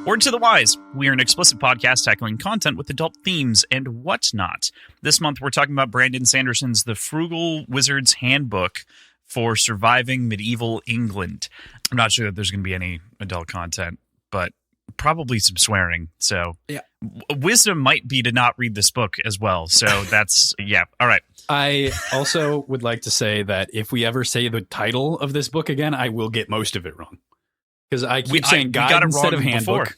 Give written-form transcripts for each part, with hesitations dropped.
Word to the wise, we are an explicit podcast tackling content with adult themes and whatnot. This month we're talking about Brandon Sanderson's The Frugal Wizard's Handbook for Surviving Medieval England. I'm not sure that there's going to be any adult content, but probably some swearing. So yeah. Wisdom might be to not read this book as well. So that's, yeah. All right. I also would like to say that if we ever say the title of this book again, I will get most of it wrong. Because I keep saying guide instead of handbook. Before.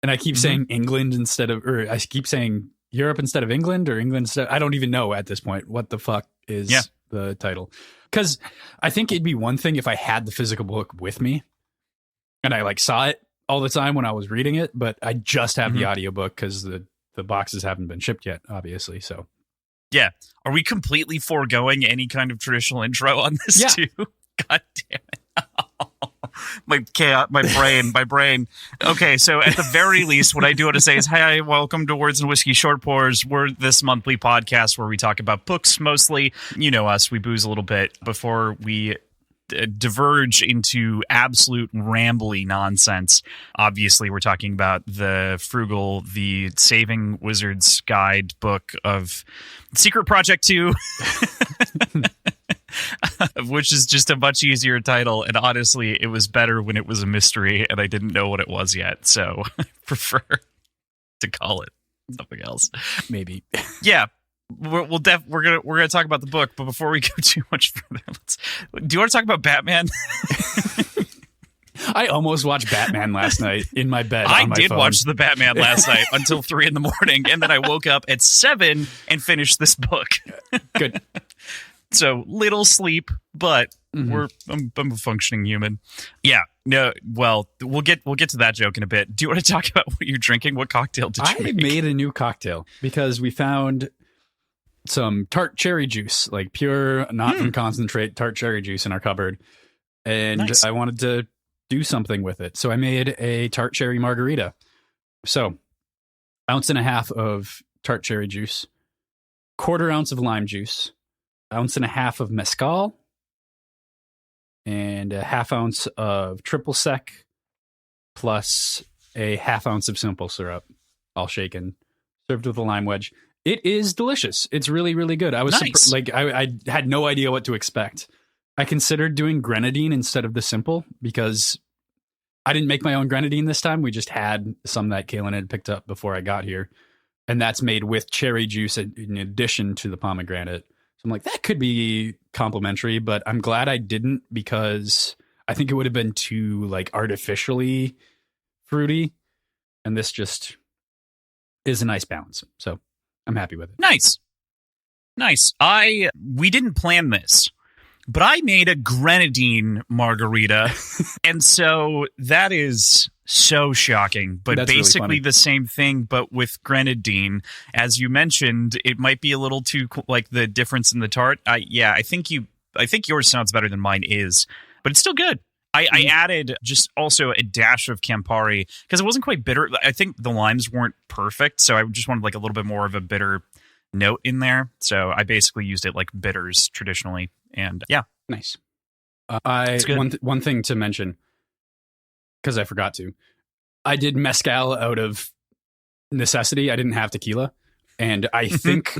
And I keep saying England instead of, or I keep saying Europe instead of England, or England instead. I don't even know at this point what the fuck is the title. Because I think it'd be one thing if I had the physical book with me and I like saw it all the time when I was reading it, but I just have the audiobook because the boxes haven't been shipped yet, obviously. So yeah. Are we completely foregoing any kind of traditional intro on this too? God damn it. My brain. Okay, so at the very least, what I do want to say is, hi, welcome to Words and Whiskey Short Pours. We're this monthly podcast where we talk about books mostly. You know us, we booze a little bit before we diverge into absolute rambly nonsense. Obviously, we're talking about the Saving Wizard's Guide book of Secret Project 2. Which is just a much easier title, and honestly, it was better when it was a mystery and I didn't know what it was yet, so I prefer to call it something else. Maybe. Yeah, we're gonna talk about the book, but before we go too much further, do you want to talk about Batman? I almost watched Batman last night in my bed. I did watch the Batman last night until 3 a.m, and then I woke up at 7 and finished this book. Good. So little sleep, but I'm a functioning human. Yeah. No. Well, we'll get to that joke in a bit. Do you want to talk about what you're drinking? What cocktail did you make? I made a new cocktail because we found some tart cherry juice, like pure, not from concentrate tart cherry juice in our cupboard, and I wanted to do something with it, so I made a tart cherry margarita. So, 1.5 ounces of tart cherry juice, 1/4 ounce of lime juice, 1.5 ounces of mezcal, and 1/2 ounce of triple sec, plus 1/2 ounce of simple syrup, all shaken, served with a lime wedge. It is delicious. It's really, really good. I was I had no idea what to expect. I considered doing grenadine instead of the simple because I didn't make my own grenadine this time. We just had some that Kaylin had picked up before I got here, and that's made with cherry juice in addition to the pomegranate. I'm like, that could be complimentary, but I'm glad I didn't because I think it would have been too like artificially fruity. And this just is a nice balance. So I'm happy with it. Nice. We didn't plan this, but I made a grenadine margarita. And so that is so shocking, but that's basically really the same thing, but with grenadine. As you mentioned, it might be a little too like the difference in the tart. I think yours sounds better than mine is, but it's still good. I added just also a dash of Campari because it wasn't quite bitter. I think the limes weren't perfect, so I just wanted like a little bit more of a bitter note in there. So I basically used it like bitters traditionally, and yeah, nice. One thing to mention, because I forgot to. I did mezcal out of necessity. I didn't have tequila. And I think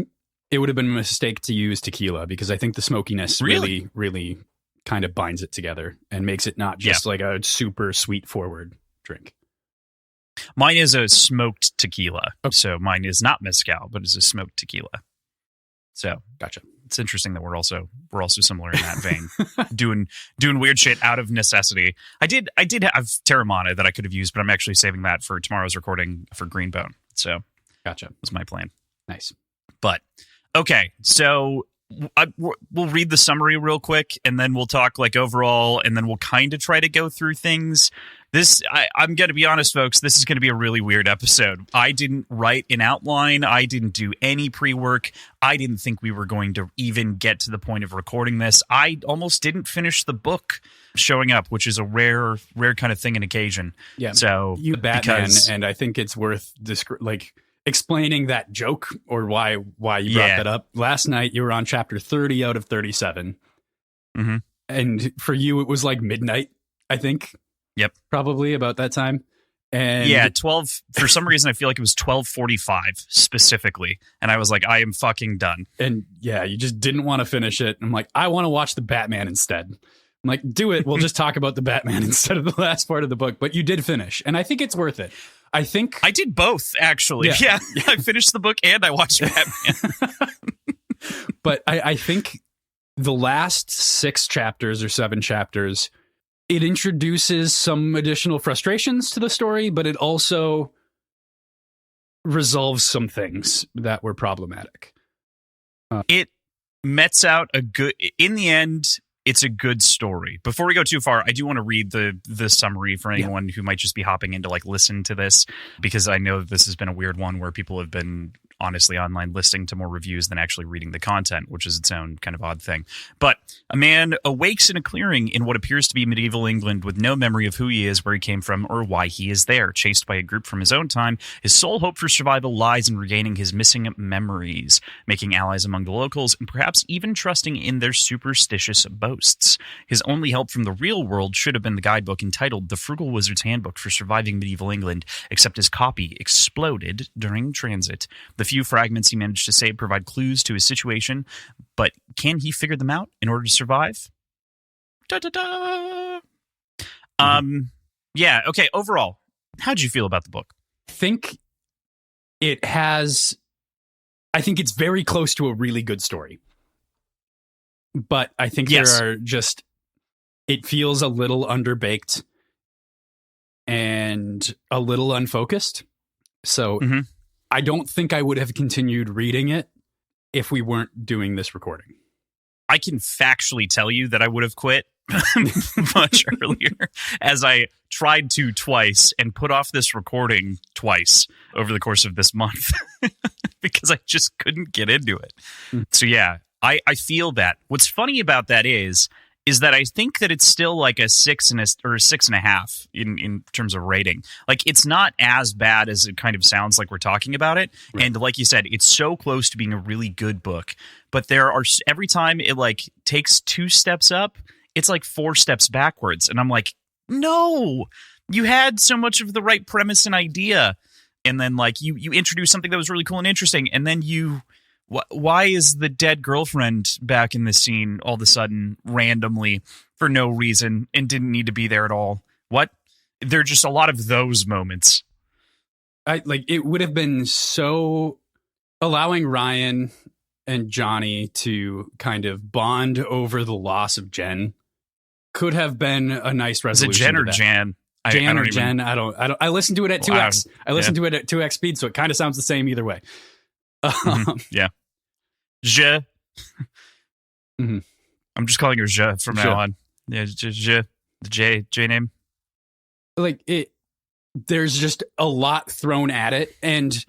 it would have been a mistake to use tequila because I think the smokiness really, really kind of binds it together and makes it not just like a super sweet forward drink. Mine is a smoked tequila. Okay. So mine is not mezcal, but it's a smoked tequila. So gotcha. It's interesting that we're also similar in that vein, doing weird shit out of necessity. I did have Terramana that I could have used, but I'm actually saving that for tomorrow's recording for Greenbone. So gotcha. Was my plan. Nice. But okay, so we'll read the summary real quick, and then we'll talk like overall, and then we'll kind of try to go through things. I'm going to be honest, folks, this is going to be a really weird episode. I didn't write an outline. I didn't do any pre-work. I didn't think we were going to even get to the point of recording this. I almost didn't finish the book showing up, which is a rare kind of thing and occasion. Yeah. So you Batman, and I think it's worth explaining that joke or why you brought that up. Last night, you were on chapter 30 out of 37. Mm-hmm. And for you, it was like midnight, I think. Yep. Probably about that time. And yeah, 12, for some reason, I feel like it was 12:45 specifically. And I was like, I am fucking done. And yeah, you just didn't want to finish it. I'm like, I want to watch the Batman instead. I'm like, do it. We'll just talk about the Batman instead of the last part of the book. But you did finish. And I think it's worth it. I think I did both, actually. Yeah. I finished the book and I watched Batman. But I think the last 6 chapters or 7 chapters, it introduces some additional frustrations to the story, but it also resolves some things that were problematic. It mets out a good... In the end, it's a good story. Before we go too far, I do want to read the summary for anyone who might just be hopping in to like listen to this, because I know that this has been a weird one where people have been honestly online listening to more reviews than actually reading the content, which is its own kind of odd thing. But a man awakes in a clearing in what appears to be medieval England with no memory of who he is, where he came from, or why he is there. Chased by a group from his own time, his sole hope for survival lies in regaining his missing memories, making allies among the locals, and perhaps even trusting in their superstitious boasts. His only help from the real world should have been the guidebook entitled The Frugal Wizard's Handbook for Surviving Medieval England, except his copy exploded during transit. The few fragments he managed to save provide clues to his situation, but can he figure them out in order to survive? Da-da-da! Yeah, okay, overall, how'd you feel about the book? I think it's very close to a really good story. But I think there are just, it feels a little underbaked and a little unfocused. So I don't think I would have continued reading it if we weren't doing this recording. I can factually tell you that I would have quit much earlier, as I tried to twice and put off this recording twice over the course of this month because I just couldn't get into it. So yeah, I feel that. What's funny about that is that I think that it's still like a 6 or a 6.5 in terms of rating. Like, it's not as bad as it kind of sounds like we're talking about it. Right. And like you said, it's so close to being a really good book. But there are, every time it like takes 2 steps up, it's like 4 steps backwards. And I'm like, no, you had so much of the right premise and idea. And then like you introduced something that was really cool and interesting. And then why is the dead girlfriend back in this scene all of a sudden randomly for no reason and didn't need to be there at all? What? There are just a lot of those moments. It would have been so allowing Ryan and Johnny to kind of bond over the loss of Jen could have been a nice resolution. Is it Jen or Jan? Jan or Jen? I don't. I listened to it at 2x. I listened to it at 2x speed, so it kind of sounds the same either way. Yeah. Je. I'm just calling her Je from now on. Yeah, Je. The J name. Like, there's just a lot thrown at it. And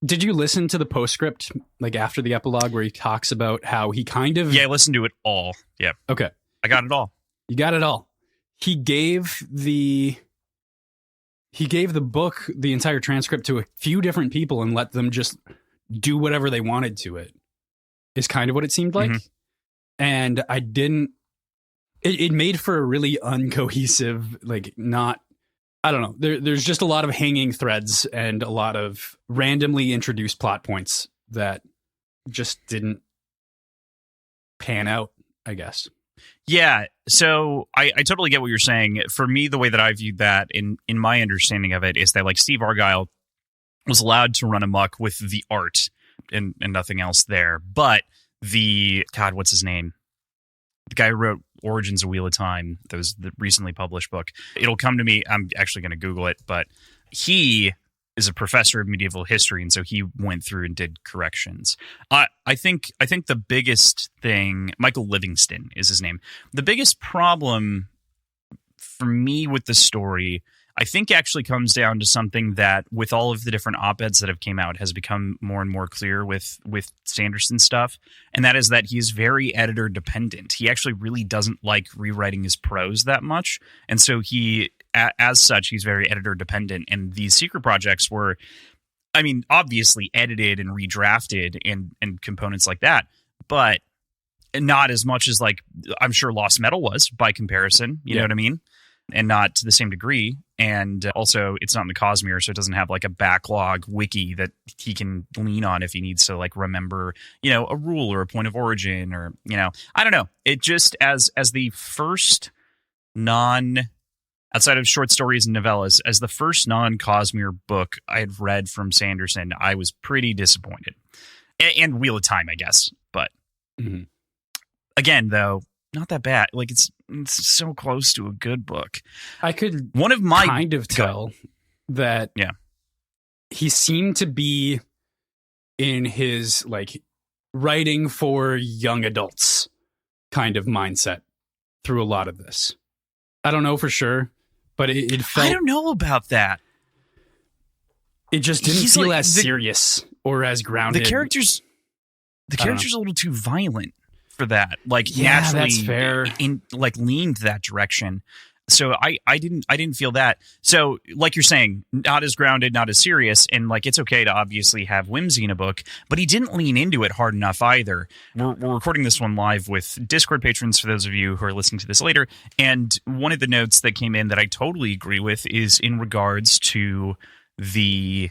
did you listen to the postscript, like after the epilogue, where he talks about how he kind of... Yeah, I listened to it all. Yeah. Okay. I got it all. You got it all. He gave the book, the entire transcript, to a few different people and let them just do whatever they wanted to it, is kind of what it seemed like. And I didn't, it made for a really uncohesive, like, not, I don't know. There's just a lot of hanging threads and a lot of randomly introduced plot points that just didn't pan out, I guess. Yeah, so I totally get what you're saying. For me, the way that I viewed that in my understanding of it is that, like, Steve Argyle was allowed to run amok with the art and nothing else there. But what's his name? The guy who wrote Origins of Wheel of Time, that was the recently published book. It'll come to me. I'm actually going to Google it, but he is a professor of medieval history, and so he went through and did corrections. I think the biggest thing, Michael Livingston is his name. The biggest problem for me with the story, I think, actually comes down to something that, with all of the different op-eds that have came out, has become more and more clear with Sanderson stuff, and that is that he's very editor dependent. He actually really doesn't like rewriting his prose that much, and so as such, he's very editor dependent. And these secret projects were, I mean, obviously edited and redrafted and components like that, but not as much as, like, I'm sure Lost Metal was by comparison. You know what I mean? and not to the same degree. And also, it's not in the Cosmere, so it doesn't have like a backlog wiki that he can lean on if he needs to like remember, a rule or a point of origin, or I don't know. It just as the first outside of short stories and novellas, as the first non-Cosmere book I had read from Sanderson, I was pretty disappointed. And Wheel of Time, I guess, but again, though, not that bad. Like it's so close to a good book. I could kind of tell that he seemed to be in his like writing for young adults kind of mindset through a lot of this. I don't know for sure, but it felt... I don't know about that. It just didn't feel as serious or as grounded. The character's a little too violent for that. Like naturally, that's fair. Leaned that direction. So I didn't feel that. So like you're saying, not as grounded, not as serious, and like it's okay to obviously have whimsy in a book, but he didn't lean into it hard enough either. We're recording this one live with Discord patrons for those of you who are listening to this later, and one of the notes that came in that I totally agree with is in regards to the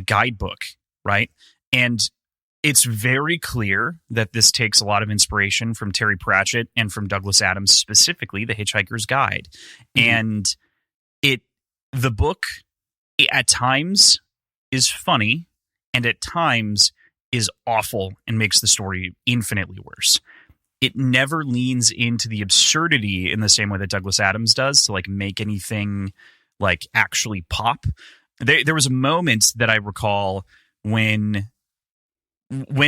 guidebook, right? And it's very clear that this takes a lot of inspiration from Terry Pratchett and from Douglas Adams, specifically The Hitchhiker's Guide. And the book at times is funny and at times is awful and makes the story infinitely worse. It never leans into the absurdity in the same way that Douglas Adams does to like make anything like actually pop. There was a moment that I recall when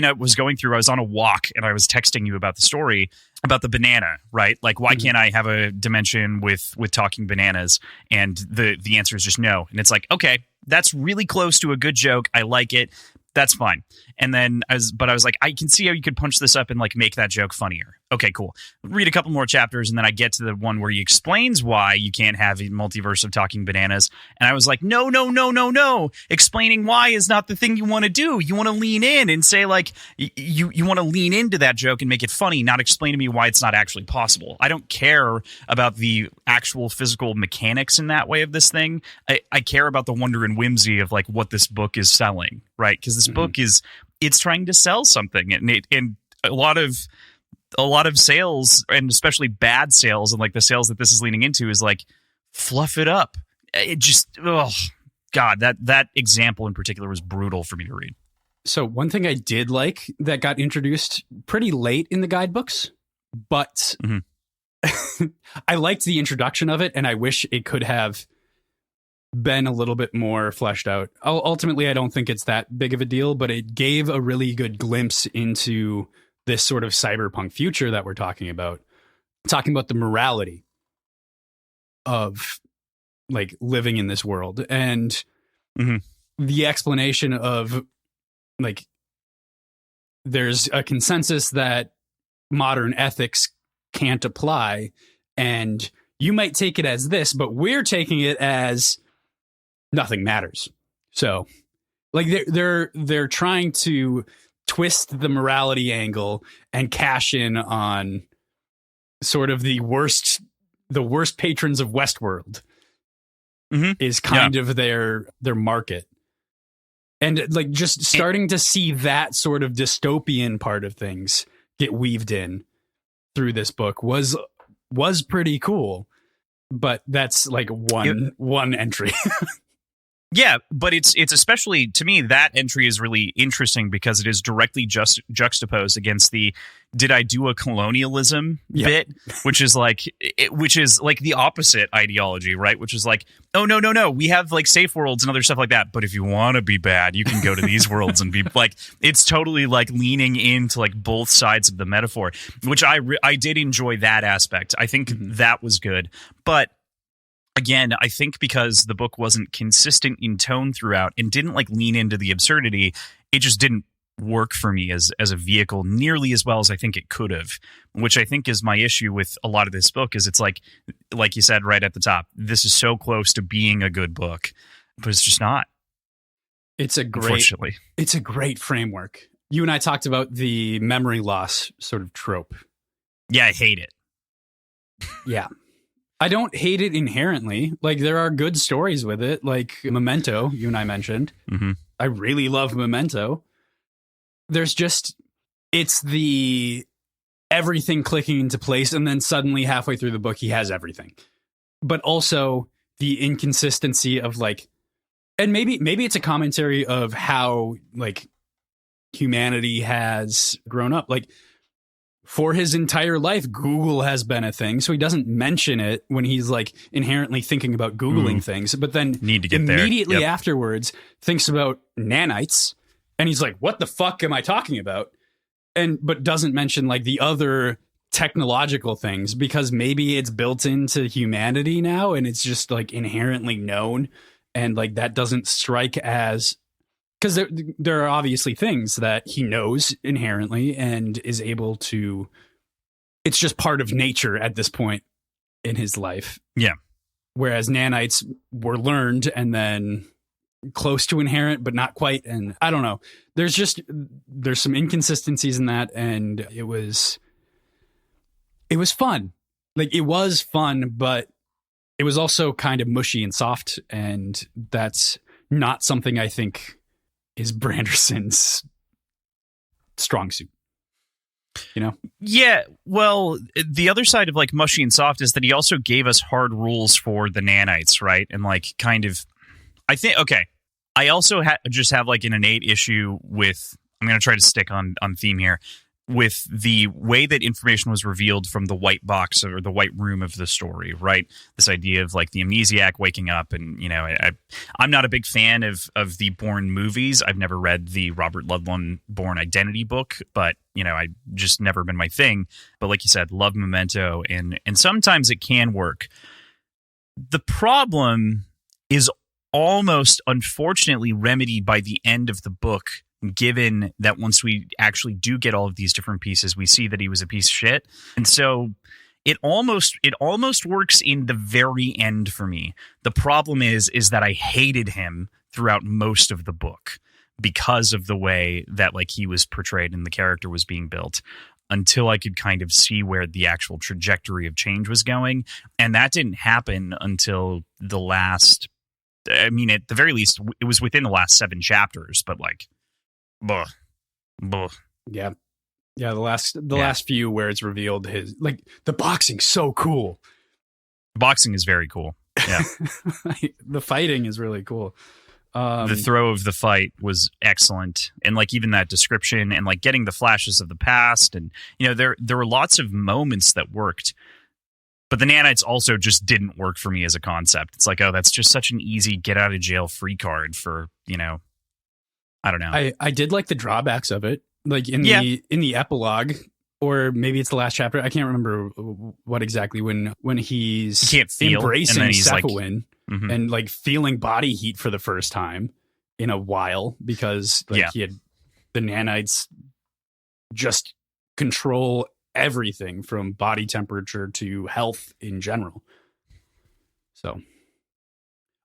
I was going through, I was on a walk and I was texting you about the story about the banana, right? Like, why can't I have a dimension with talking bananas? And the answer is just no. And it's like, okay, that's really close to a good joke. I like it. That's fine. And then I was like, I can see how you could punch this up and like make that joke funnier. Okay, cool. Read a couple more chapters, and then I get to the one where he explains why you can't have a multiverse of talking bananas. And I was like, no. Explaining why is not the thing you want to do. You want to lean in and say like, you want to lean into that joke and make it funny, not explain to me why it's not actually possible. I don't care about the actual physical mechanics in that way of this thing. I care about the wonder and whimsy of like what this book is selling, right? Because this book it's trying to sell something, and a lot of sales, and especially bad sales, and like the sales that this is leaning into is like fluff it up. It just, oh God, that example in particular was brutal for me to read. So one thing I did like that got introduced pretty late in the guidebooks, but I liked the introduction of it, and I wish it could have been a little bit more fleshed out. Ultimately, I don't think it's that big of a deal, but it gave a really good glimpse into this sort of cyberpunk future that we're talking about the morality of like living in this world, and the explanation of like there's a consensus that modern ethics can't apply, and you might take it as this, but we're taking it as nothing matters. So like they're trying to twist the morality angle and cash in on sort of the worst patrons of Westworld is kind of their market. And like just starting to see that sort of dystopian part of things get weaved in through this book was pretty cool. But that's like one entry. Yeah, but it's especially, to me, that entry is really interesting because it is directly juxtaposed against the "did I do a colonialism" bit, which is like the opposite ideology, right? Which is like, oh no, we have like safe worlds and other stuff like that, but if you want to be bad, you can go to these worlds and be like, it's totally like leaning into like both sides of the metaphor, which I did enjoy that aspect. I think that was good, but again, I think because the book wasn't consistent in tone throughout and didn't like lean into the absurdity, it just didn't work for me as a vehicle nearly as well as I think it could have, which I think is my issue with a lot of this book. Is it's like you said right at the top, this is so close to being a good book, but it's just not. Unfortunately, it's a great framework. You and I talked about the memory loss sort of trope. Yeah, I hate it. Yeah. I don't hate it inherently. Like, there are good stories with it, like Memento, you and I mentioned. Mm-hmm. I really love Memento. There's just, it's the everything clicking into place, and then suddenly halfway through the book, he has everything. But also the inconsistency of like, and maybe it's a commentary of how like humanity has grown up. Like, for his entire life, Google has been a thing. So he doesn't mention it when he's like inherently thinking about Googling things, but then need to get immediately afterwards thinks about nanites. And he's like, what the fuck am I talking about? But doesn't mention like the other technological things, because maybe it's built into humanity now and it's just like inherently known. And like that doesn't strike as, because there are obviously things that he knows inherently and is able to, it's just part of nature at this point in his life. Yeah. Whereas nanites were learned and then close to inherent, but not quite. And I don't know. There's some inconsistencies in that. And it was fun. Like, it was fun, but it was also kind of mushy and soft. And that's not something I think is Branderson's strong suit, you know? Yeah. Well, the other side of like mushy and soft is that he also gave us hard rules for the nanites, right? And like kind of, I think, okay. I also just have like an innate issue with, I'm going to try to stick on theme here, with the way that information was revealed from the white box or the white room of the story, right? This idea of like the amnesiac waking up, and, you know, I'm not a big fan of the Bourne movies. I've never read the Robert Ludlum Bourne Identity book, but, you know, I just never been my thing. But like you said, love Memento, and sometimes it can work. The problem is almost unfortunately remedied by the end of the book, given that once we actually do get all of these different pieces, we see that he was a piece of shit. And so it almost works in the very end for me. The problem is that I hated him throughout most of the book because of the way that like he was portrayed and the character was being built, until I could kind of see where the actual trajectory of change was going. And that didn't happen until the last, I mean, at the very least, it was within the last 7 chapters, but like, buh. Yeah. The last few where it's revealed his, like, the boxing's so cool. Boxing is very cool. Yeah. The fighting is really cool. The throw of the fight was excellent. And like even that description and like getting the flashes of the past, and, you know, there were lots of moments that worked. But the nanites also just didn't work for me as a concept. It's like, oh, that's just such an easy get out of jail free card for, you know, I don't know. I did like the drawbacks of it, like in the epilogue, or maybe it's the last chapter. I can't remember what exactly, when he's embracing Cephalin, like, and like feeling body heat for the first time in a while, because like he had the nanites just control everything from body temperature to health in general. So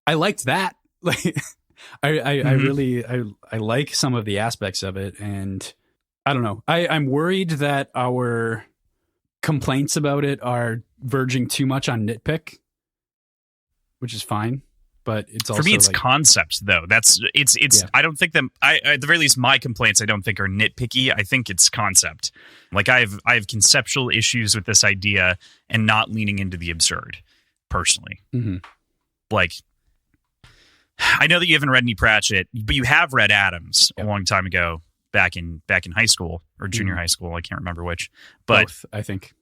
I liked that. Like, I really like some of the aspects of it, and I don't know. I'm worried that our complaints about it are verging too much on nitpick, which is fine. But it's also, for me, it's like, concept though. I don't think them. At the very least, my complaints I don't think are nitpicky. I think it's concept. Like I have conceptual issues with this idea and not leaning into the absurd. Personally, like, I know that you haven't read any Pratchett, but you have read Adams a long time ago, back in high school or junior high school. I can't remember which, but both, I think.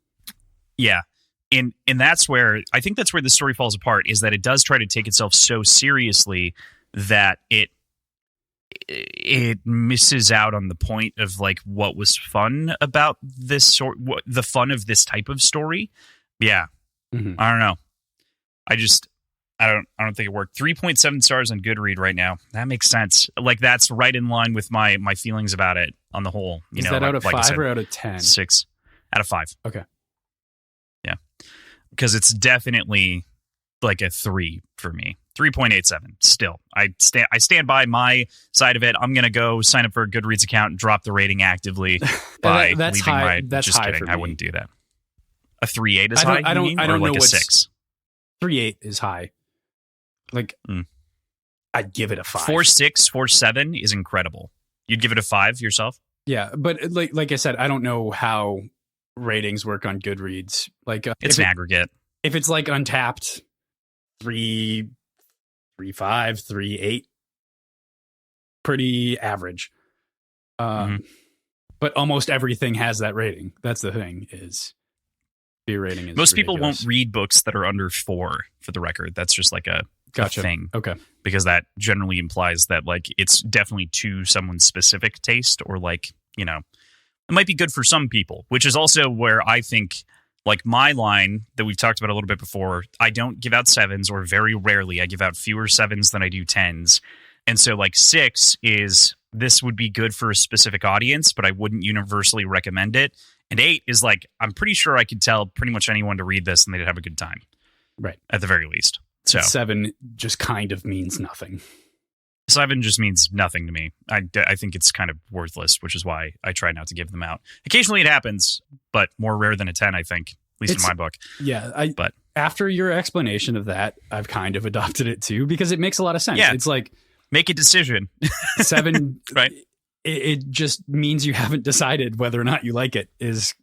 Yeah. And that's where I think that's where the story falls apart, is that it does try to take itself so seriously that it misses out on the point of like what was fun about this the fun of this type of story. Yeah. I don't know. I don't think it worked. 3.7 stars on Goodread right now. That makes sense. Like, that's right in line with my feelings about it on the whole. Is that out of 5 or out of 10? 6 out of 5. Okay. Yeah. Because it's definitely like a 3 for me. 3.87 still. I stand by my side of it. I'm going to go sign up for a Goodreads account and drop the rating actively by that's leaving high. my... That's just high kidding. for I me. wouldn't do that. A 3.8 is high? I don't or know like a what's 6? 3.8 is high. Like, I'd give it a 5. 4.6, 4.7 is incredible. You'd give it a 5 yourself? Yeah, but like I said, I don't know how ratings work on Goodreads. Like, it's an aggregate. If it's like Untapped, 3.5, 3.8, pretty average. But almost everything has that rating. That's the thing, is beer rating is most ridiculous. People won't read books that are under 4, for the record. That's just like a thing. Okay. Because that generally implies that like it's definitely to someone's specific taste, or like, you know, it might be good for some people, which is also where I think like my line that we've talked about a little bit before, I don't give out 7s, or very rarely. I give out fewer 7s than I do 10s. And so like 6 is, this would be good for a specific audience, but I wouldn't universally recommend it. And 8 is like, I'm pretty sure I could tell pretty much anyone to read this and they'd have a good time. Right. At the very least. So 7 just kind of means nothing. 7 just means nothing to me. I think it's kind of worthless, which is why I try not to give them out. Occasionally it happens, but more rare than a 10, I think, at least in my book. Yeah. But after your explanation of that, I've kind of adopted it too, because it makes a lot of sense. Yeah. It's like, make a decision. 7, right? It just means you haven't decided whether or not you like it. Is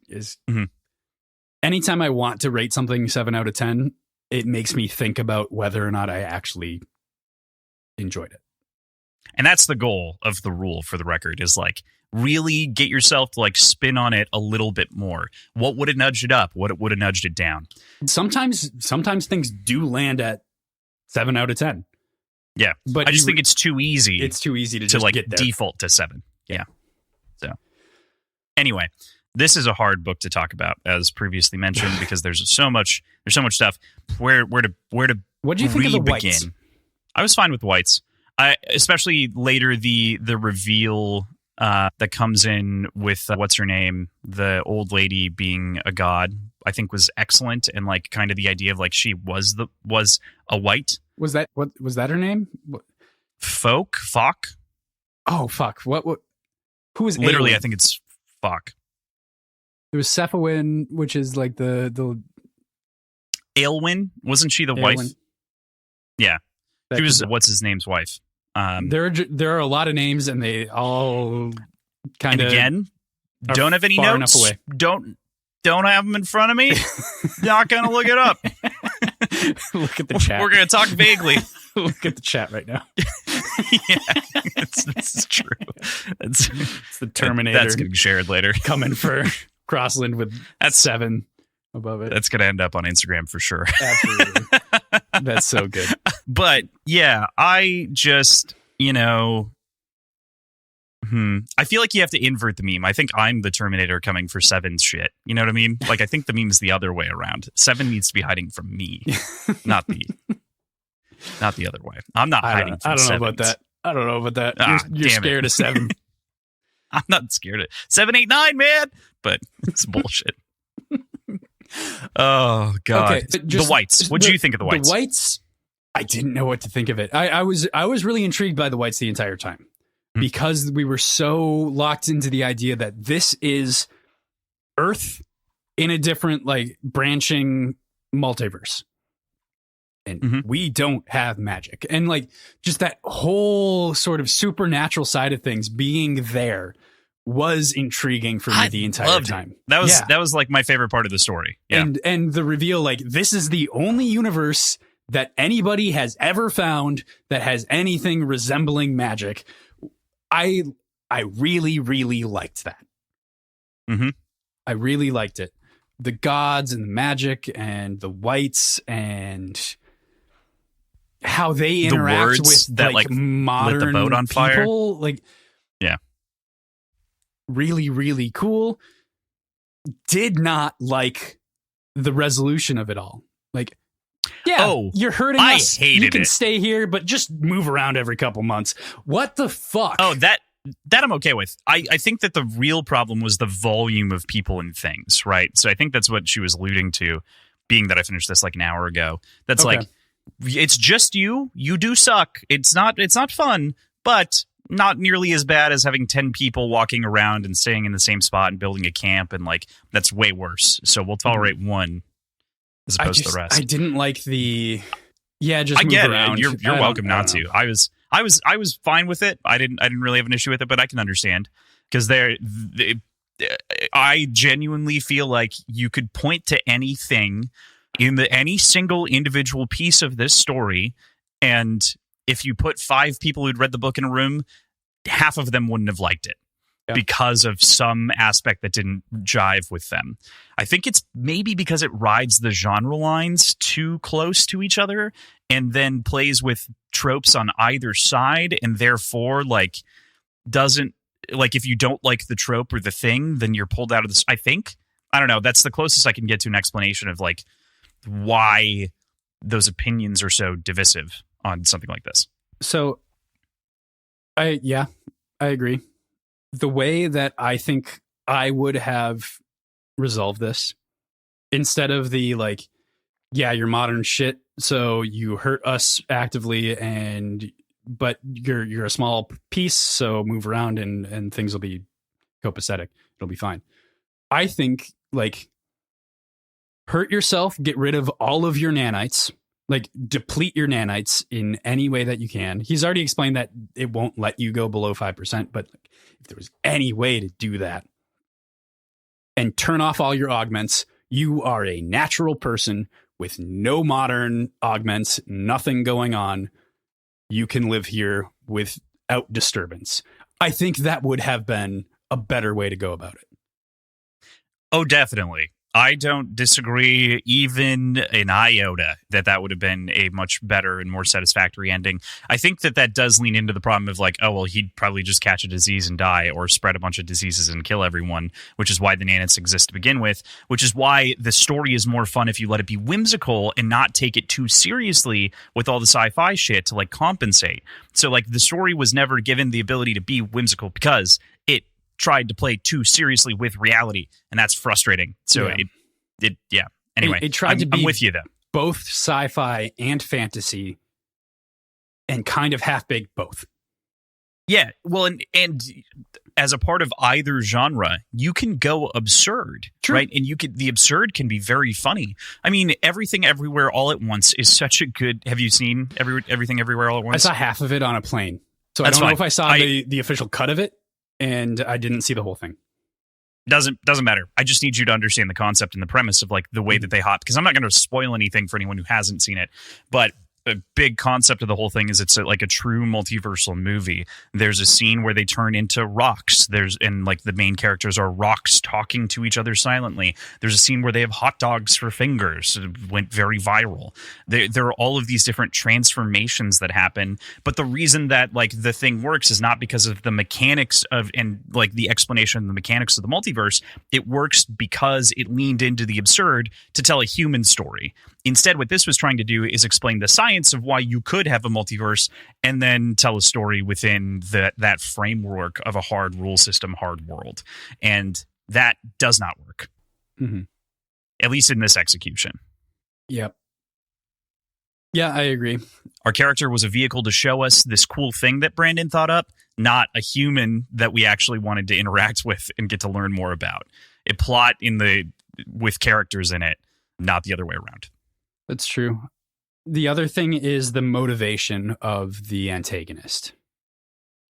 anytime I want to rate something 7 out of 10, it makes me think about whether or not I actually enjoyed it. And that's the goal of the rule, for the record, is like really get yourself to like spin on it a little bit more. What would have nudged it up? What would have nudged it down? Sometimes things do land at 7 out of 10. Yeah, but I just think it's too easy. It's too easy to just like get there. Default to 7. Yeah. So anyway, this is a hard book to talk about, as previously mentioned, because there's so much stuff. Where to what do you think of the begin? whites? I was fine with the whites. Especially later the reveal that comes in with what's her name, the old lady being a god, I think was excellent, and like kind of the idea of like she was a white. Was that her name? Folk? Oh, fuck. What? Who was literally? Aelwyn? I think it's Fok. There was Cephawin, which is like the Aelwyn, wasn't she the Aelwyn. wife? Yeah, she was. What's his name's wife? There are a lot of names, and they all kind of again don't have any notes. Away. Don't have them in front of me. Not gonna look it up. Look at the chat. We're gonna talk vaguely. Look at the chat right now. Yeah, this is true. It's the Terminator. That's getting shared later. Coming for Crossland with 7 above it. That's gonna end up on Instagram for sure. Absolutely. That's so good. But yeah, I just, I feel like you have to invert the meme. I think I'm the Terminator coming for 7's shit. You know what I mean? Like, I think the meme is the other way around. 7 needs to be hiding from me, not the other way. I'm not hiding from 7. I don't know about that. You're scared of 7. I'm not scared of 7, 8, 9, man. But it's bullshit. Oh God! Okay, the whites. What do you think of the whites? The whites. I didn't know what to think of it. I was really intrigued by the whites the entire time, because we were so locked into the idea that this is Earth in a different, like, branching multiverse, and we don't have magic, and like just that whole sort of supernatural side of things being there was intriguing for me the entire time. That was like my favorite part of the story. Yeah. And the reveal, like, this is the only universe that anybody has ever found that has anything resembling magic. I really, really liked that. I really liked it. The gods and the magic and the whites and how they interact with that, like modern lit the boat on fire. People. Like, yeah. Really, really cool. Did not like the resolution of it all. Like, you're hurting us. You can stay here, but just move around every couple months. What the fuck? Oh, that I'm okay with. I think that the real problem was the volume of people and things, right? So I think that's what she was alluding to, being that I finished this like an hour ago. That's like, it's just you. You do suck. It's not fun, but not nearly as bad as having 10 people walking around and staying in the same spot and building a camp, and like that's way worse. So we'll tolerate one as opposed to the rest. I didn't like the just I move get around. it. You're welcome not to. I was fine with it. I didn't really have an issue with it, but I can understand because I genuinely feel like you could point to anything in any single individual piece of this story, and if you put 5 people who'd read the book in a room, half of them wouldn't have liked it because of some aspect that didn't jive with them. I think it's maybe because it rides the genre lines too close to each other and then plays with tropes on either side, and therefore doesn't, if you don't like the trope or the thing, then you're pulled out of this. I don't know. That's the closest I can get to an explanation of why those opinions are so divisive on something like this. So I agree. The way that I think I would have resolved this, instead of the you're modern shit, so you hurt us actively, but you're a small piece, so move around and things will be copacetic. It'll be fine. I think hurt yourself, get rid of all of your nanites, deplete your nanites in any way that you can. He's already explained that it won't let you go below 5%, but if there was any way to do that and turn off all your augments, you are a natural person with no modern augments, nothing going on. You can live here without disturbance. I think that would have been a better way to go about it. Oh, definitely. I don't disagree even an iota that would have been a much better and more satisfactory ending. I think that does lean into the problem of he'd probably just catch a disease and die, or spread a bunch of diseases and kill everyone, which is why the nanites exist to begin with, which is why the story is more fun if you let it be whimsical and not take it too seriously with all the sci-fi shit to compensate. So the story was never given the ability to be whimsical because it tried to play too seriously with reality, and that's frustrating. So anyway, it tried to be I'm with you though, both sci-fi and fantasy, and kind of half-baked both. Yeah, well, and as a part of either genre, you can go absurd. True. Right? And the absurd can be very funny. I mean, Everything Everywhere All at Once is such a good. Have you seen Everything Everywhere All at Once? I saw half of it on a plane, so I don't know if I saw the official cut of it. And I didn't see the whole thing. Doesn't matter. I just need you to understand the concept and the premise of the way that they hop, because I'm not going to spoil anything for anyone who hasn't seen it. But the big concept of the whole thing is it's a true multiversal movie. There's a scene where they turn into rocks. The main characters are rocks talking to each other silently. There's a scene where they have hot dogs for fingers. It went very viral. There are all of these different transformations that happen. But the reason that the thing works is not because of the mechanics of the explanation of the mechanics of the multiverse. It works because it leaned into the absurd to tell a human story. Instead, what this was trying to do is explain the science of why you could have a multiverse and then tell a story within that framework of a hard rule system, hard world. And that does not work. Mm-hmm. At least in this execution. Yep. Yeah, I agree. Our character was a vehicle to show us this cool thing that Brandon thought up, not a human that we actually wanted to interact with and get to learn more about. A plot with characters in it, not the other way around. That's true. The other thing is the motivation of the antagonist.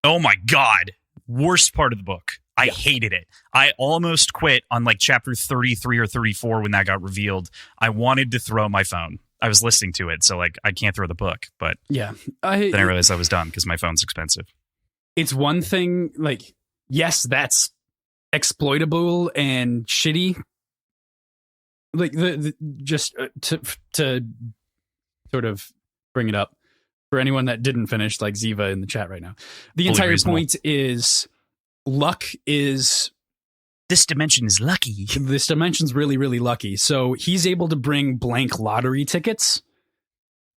Oh my God. Worst part of the book. I hated it. I almost quit on chapter 33 or 34 when that got revealed. I wanted to throw my phone. I was listening to it, so I can't throw the book. But then I realized I was done because my phone's expensive. It's one thing, yes, that's exploitable and shitty. To sort of bring it up for anyone that didn't finish, Ziva in the chat right now. The entire point is luck is... This dimension is lucky. This dimension's really, really lucky. So he's able to bring blank lottery tickets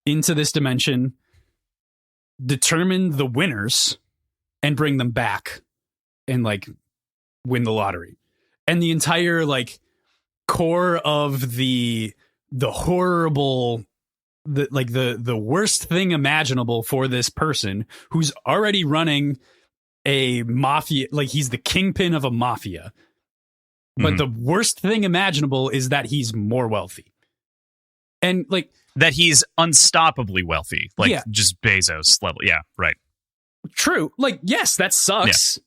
into this dimension, determine the winners, and bring them back and win the lottery. And the entire core of the horrible, the worst thing imaginable for this person who's already running a mafia, he's the kingpin of a mafia. But the worst thing imaginable is that he's more wealthy. And like that he's unstoppably wealthy, like just Bezos level. Yeah, right. True. Like, yes, that sucks. Yeah.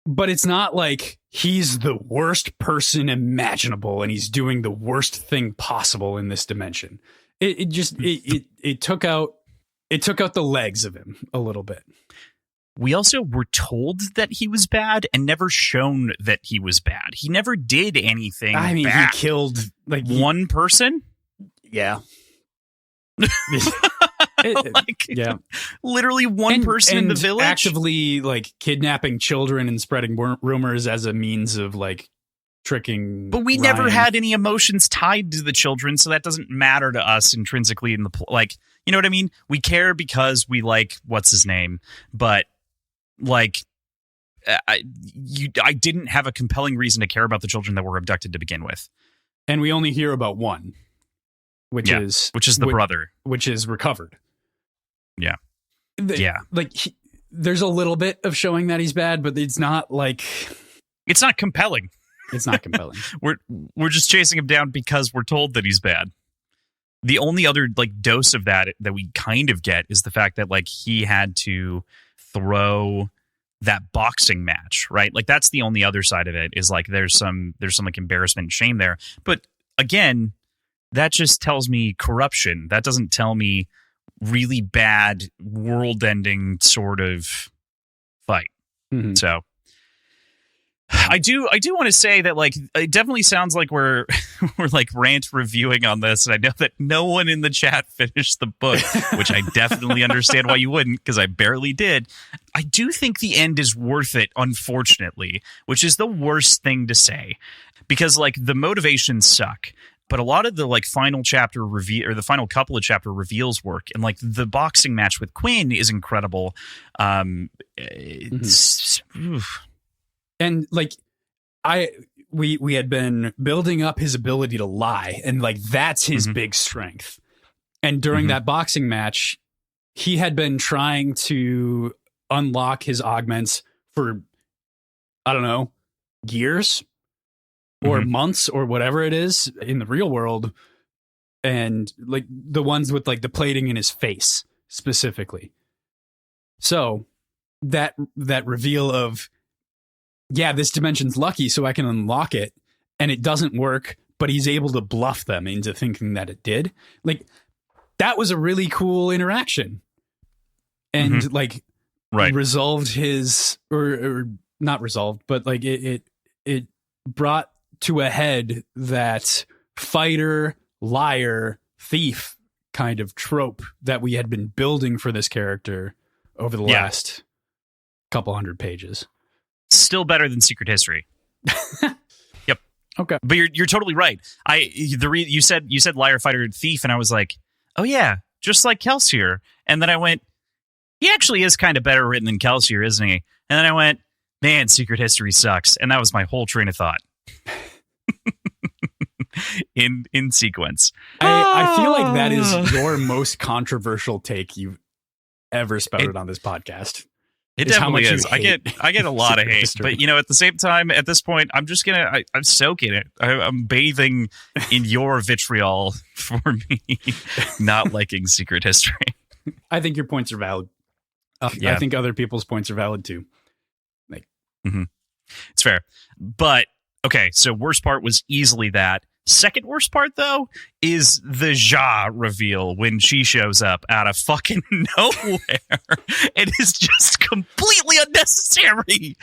But it's not like he's the worst person imaginable and he's doing the worst thing possible in this dimension. It took out the legs of him a little bit. We also were told that he was bad and never shown that he was bad. He never did anything. I mean, bad. He killed like one person. Yeah. Literally one person in the village, actively like kidnapping children and spreading rumors as a means of like tricking. But we never had any emotions tied to the children, so that doesn't matter to us intrinsically in the like. You know what I mean? We care because we like what's his name, but like, I didn't have a compelling reason to care about the children that were abducted to begin with, and we only hear about one. Which is the brother, which is recovered. Yeah, Like there's a little bit of showing that he's bad, but it's not like it's not compelling. It's not compelling. we're just chasing him down because we're told that he's bad. The only other like dose of that we kind of get is the fact that like he had to throw that boxing match, right? Like that's the only other side of it is like there's some like embarrassment and shame there, but again. That just tells me corruption. That doesn't tell me really bad, world-ending sort of fight. Mm-hmm. So, I do want to say that like it definitely sounds like we're like rant reviewing on this, and I know that no one in the chat finished the book, which I definitely understand why you wouldn't, because I barely did. I do think the end is worth it, unfortunately, which is the worst thing to say, because like the motivations suck. But a lot of the like final chapter or the final couple of chapter reveals work, and like the boxing match with Quinn is incredible. And like we had been building up his ability to lie, and like that's his big strength. And during that boxing match, he had been trying to unlock his augments for I don't know, years. Or months or whatever it is in the real world. And like the ones with like the plating in his face specifically. So that reveal of, this dimension's lucky so I can unlock it and it doesn't work, but he's able to bluff them into thinking that it did. Like that was a really cool interaction. And like resolved his or not resolved, but like it brought to a head that fighter, liar, thief kind of trope that we had been building for this character over the last couple hundred pages. Still better than Secret History. Yep. Okay. But you're totally right. You said liar, fighter, thief, and I was like, oh yeah, just like Kelsier. And then I went, he actually is kind of better written than Kelsier, isn't he? And then I went, man, Secret History sucks. And that was my whole train of thought. in sequence. I feel like that is your most controversial take you've ever spouted on this podcast. It definitely is. I get a lot of hate, but you know, at the same time, at this point, I'm just I'm soaking it. I'm bathing in your vitriol for me not liking Secret History. I think your points are valid. I think other people's points are valid too. Like, it's fair, but okay. So worst part was easily that. Second worst part, though, is the Ja reveal when she shows up out of fucking nowhere. It is just completely unnecessary.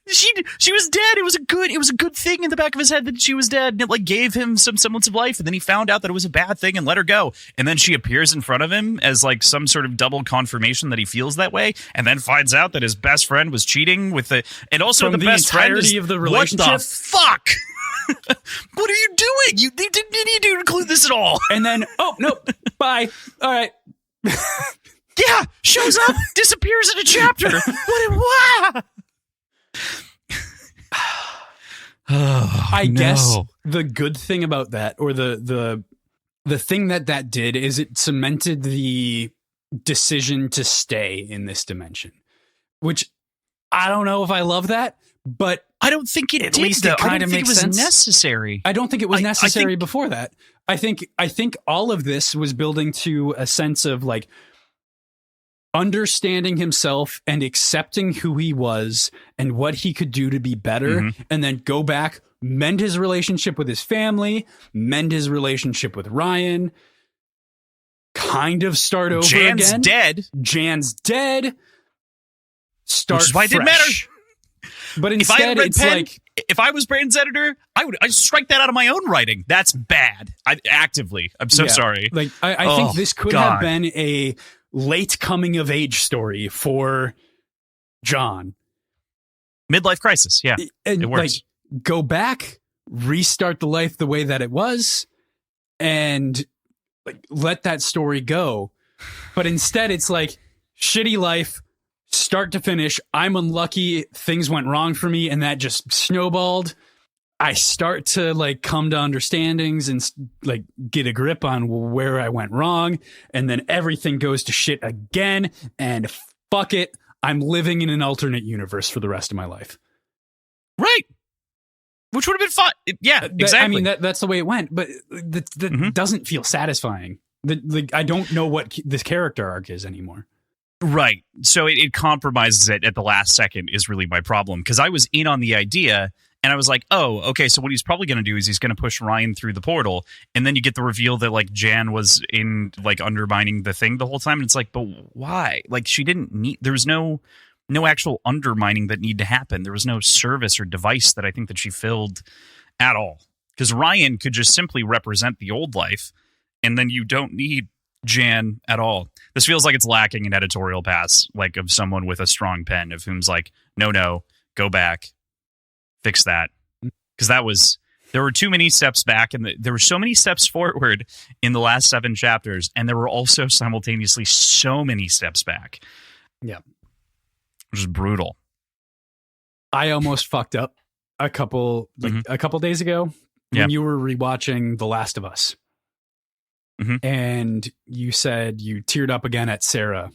She was dead. It was a good thing in the back of his head that she was dead, and it like gave him some semblance of life. And then he found out that it was a bad thing and let her go. And then she appears in front of him as like some sort of double confirmation that he feels that way, and then finds out that his best friend was cheating with and also the best friend is of the relationship. What the fuck? What are you doing? You didn't need to include this at all. And then, oh, no, bye. All right. Yeah, shows up, disappears in a chapter. What? I guess the good thing about that, or the thing that did, is it cemented the decision to stay in this dimension, which I don't know if I love that, but I don't think it at did. Least it kind of makes sense. Necessary. I don't think it was necessary before that. I think all of this was building to a sense of like understanding himself and accepting who he was and what he could do to be better, and then go back, mend his relationship with his family, mend his relationship with Ryan, kind of start over Jan's again. Jan's dead. Start Which is why it didn't matter. But instead, it's like, if I was Brandon's editor, I'd strike that out of my own writing. That's bad. I'm so sorry. Like I think this could have been a late coming of age story for John. Midlife crisis. Yeah, and it works. Like, go back, restart the life the way that it was, and like let that story go. But instead, it's like shitty life. Start to finish, I'm unlucky, things went wrong for me, and that just snowballed. I start to like come to understandings and like get a grip on where I went wrong, and then everything goes to shit again, and fuck it, I'm living in an alternate universe for the rest of my life. Right. Which would have been fun. Yeah, exactly. I mean, that's the way it went, but that doesn't feel satisfying. I don't know what this character arc is anymore. Right. So it compromises it at the last second is really my problem. Because I was in on the idea and I was like, oh, okay, so what he's probably going to do is he's going to push Ryan through the portal. And then you get the reveal that like Jan was in like undermining the thing the whole time. And it's like, but why? Like she didn't need, there was no actual undermining that needed to happen. There was no service or device that I think that she filled at all. Because Ryan could just simply represent the old life. And then you don't need Jan at all. This feels like it's lacking an editorial pass, like of someone with a strong pen of whom's like, no, go back, fix that. Because there were too many steps back, and there were so many steps forward in the last 7 chapters, and there were also simultaneously so many steps back. Yeah. Which is brutal. I almost fucked up a couple days ago when you were rewatching The Last of Us. And you said you teared up again at Sarah.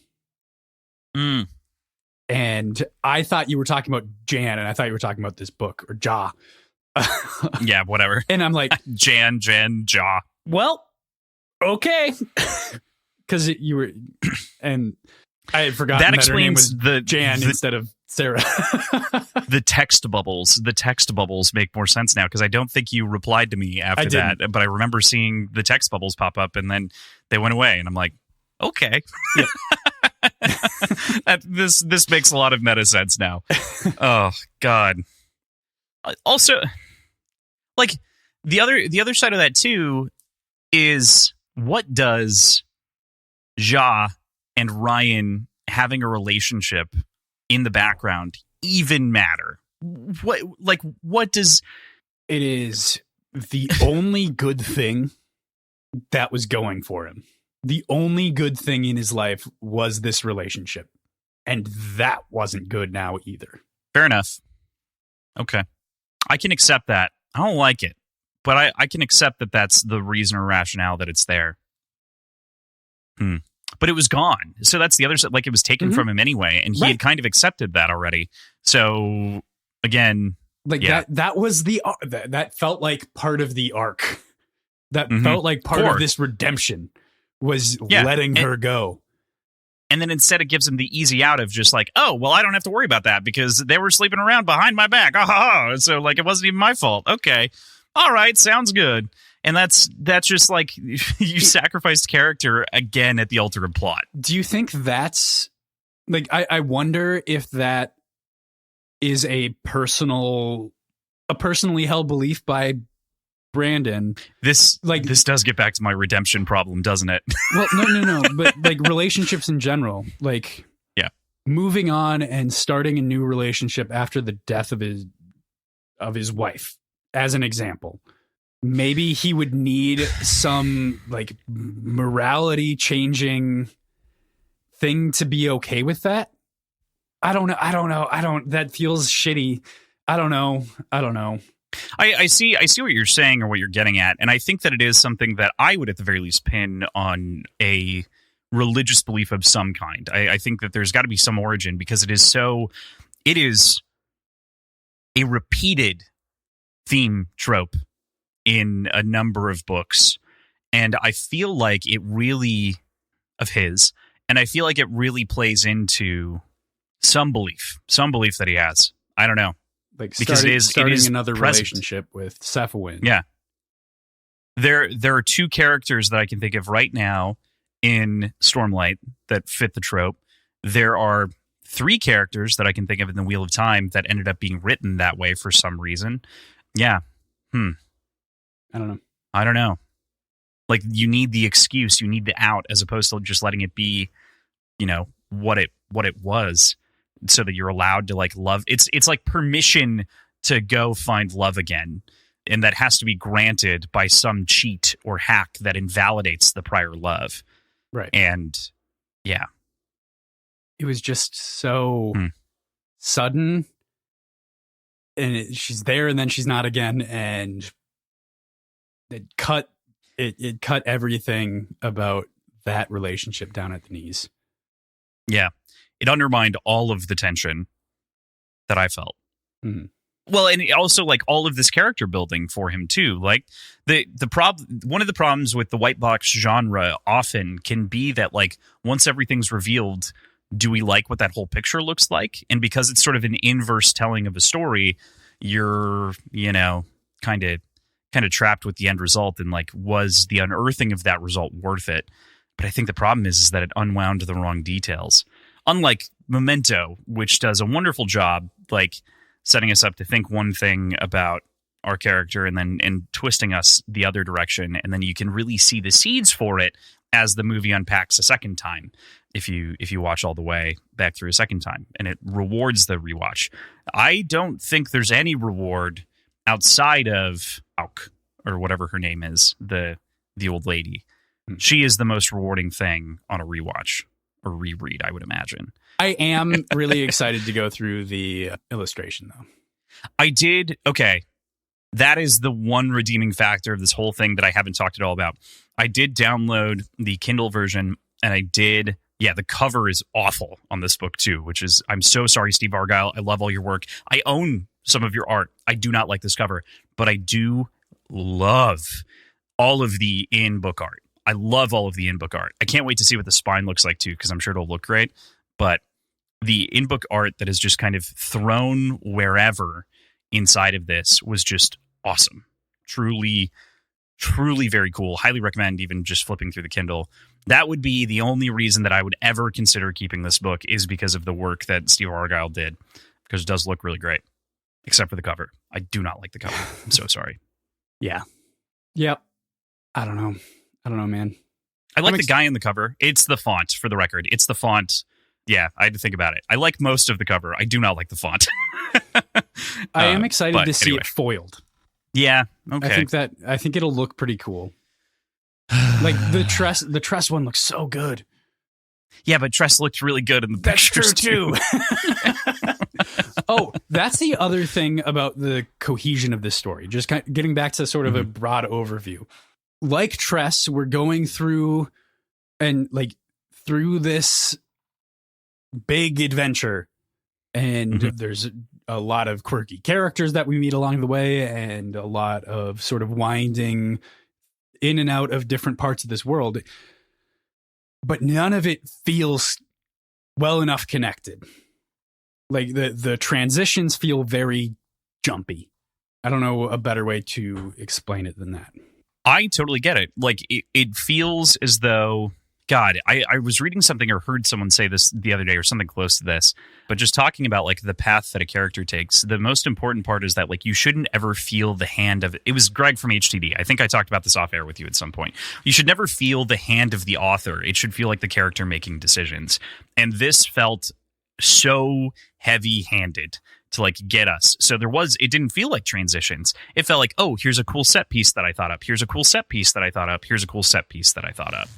And I thought you were talking about Jan, and I thought you were talking about this book, or Ja. Yeah, whatever. And I'm like, Jan, Ja. Well, okay. Because you were, and I had forgotten that her name was Jan instead of Sarah. The text bubbles make more sense now, because I don't think you replied to me after that, but I remember seeing the text bubbles pop up and then they went away, and I'm like, okay. Yeah. This makes a lot of meta sense now. Oh God. Also, like the other side of that too is, what does Ja and Ryan having a relationship in the background even matter? What does it is the only good thing that was going for him. The only good thing in his life was this relationship, and that wasn't good now either. Fair enough. Okay, I can accept that. I don't like it, but I can accept that that's the reason or rationale that it's there. But it was gone. So that's the other side. Like, it was taken from him anyway, and he had kind of accepted that already. So again, like that was that felt like part of the arc. That felt like part of this redemption was letting her go. And then instead it gives him the easy out of just like, oh, well, I don't have to worry about that because they were sleeping around behind my back. So like, it wasn't even my fault. Okay. All right. Sounds good. And that's just like, you sacrificed character again at the altar of plot. Do you think that's like, I wonder if that is a personally held belief by Brandon. This does get back to my redemption problem, doesn't it? Well, no, but like relationships in general, like moving on and starting a new relationship after the death of his wife, as an example. Maybe he would need some like morality changing thing to be okay with that. I don't know. That feels shitty. I don't know. I see what you're saying or what you're getting at. And I think that it is something that I would at the very least pin on a religious belief of some kind. I think that there's got to be some origin, because it is a repeated theme trope in a number of books, And I feel like it really of his, and I feel like it really plays into some belief that he has. I don't know. Like because it is another present relationship with Cephawin. Yeah. There are two characters that I can think of right now in Stormlight that fit the trope. There are three characters that I can think of in the Wheel of Time that ended up being written that way for some reason. Yeah. I don't know. Like, you need the excuse, you need the out, as opposed to just letting it be, what it was, so that you're allowed to like love. It's like permission to go find love again. And that has to be granted by some cheat or hack that invalidates the prior love. Right. And yeah. It was just so sudden. And she's there and then she's not again. And it cut everything about that relationship down at the knees. Yeah. It undermined all of the tension that I felt. Mm-hmm. Well, and also like all of this character building for him too. Like one of the problems with the white box genre often can be that like once everything's revealed, do we like what that whole picture looks like? And because it's sort of an inverse telling of a story, you're, kind of trapped with the end result, and like, was the unearthing of that result worth it? But I think the problem is that it unwound the wrong details. Unlike Memento, which does a wonderful job, like setting us up to think one thing about our character and twisting us the other direction, and then you can really see the seeds for it as the movie unpacks a second time. If you watch all the way back through a second time, and it rewards the rewatch. I don't think there's any reward outside of Auk, or whatever her name is, the old lady. She is the most rewarding thing on a rewatch or reread, I would imagine. I am really excited to go through the illustration, though. I did. Okay. That is the one redeeming factor of this whole thing that I haven't talked at all about. I did download the Kindle version, and I did. Yeah, the cover is awful on this book, too, which is, I'm so sorry, Steve Argyle. I love all your work. I own some of your art. I do not like this cover, but I do love all of the in-book art. I love all of the in-book art. I can't wait to see what the spine looks like, too, because I'm sure it'll look great. But the in-book art that is just kind of thrown wherever inside of this was just awesome. Truly, truly very cool. Highly recommend even just flipping through the Kindle. That would be the only reason that I would ever consider keeping this book, is because of the work that Steve Argyle did, because it does look really great, except for the cover. I do not like the cover. I'm so sorry. Yeah. Yep. I don't know, man. I like the guy in the cover. It's the font, for the record. It's the font. Yeah, I had to think about it. I like most of the cover. I do not like the font. I am excited to see it foiled. Yeah, okay. I think it'll look pretty cool. Like the Tress one looks so good. Yeah, but Tress looked really good in the pictures too. Oh, that's the other thing about the cohesion of this story. Just kind of getting back to sort of a broad overview. Like Tress, we're going through this big adventure, and there's a lot of quirky characters that we meet along the way, and a lot of sort of winding in and out of different parts of this world, but none of it feels well enough connected. Like the transitions feel very jumpy. I don't know a better way to explain it than that. I totally get it. Like it feels as though, God, I was reading something or heard someone say this the other day or something close to this, but just talking about like the path that a character takes. The most important part is that like you shouldn't ever feel the hand of, it was Greg from HTD. I think I talked about this off air with you at some point. You should never feel the hand of the author. It should feel like the character making decisions. And this felt so heavy-handed to like get us. So it didn't feel like transitions. It felt like, oh, here's a cool set piece that I thought up. Here's a cool set piece that I thought up. Here's a cool set piece that I thought up.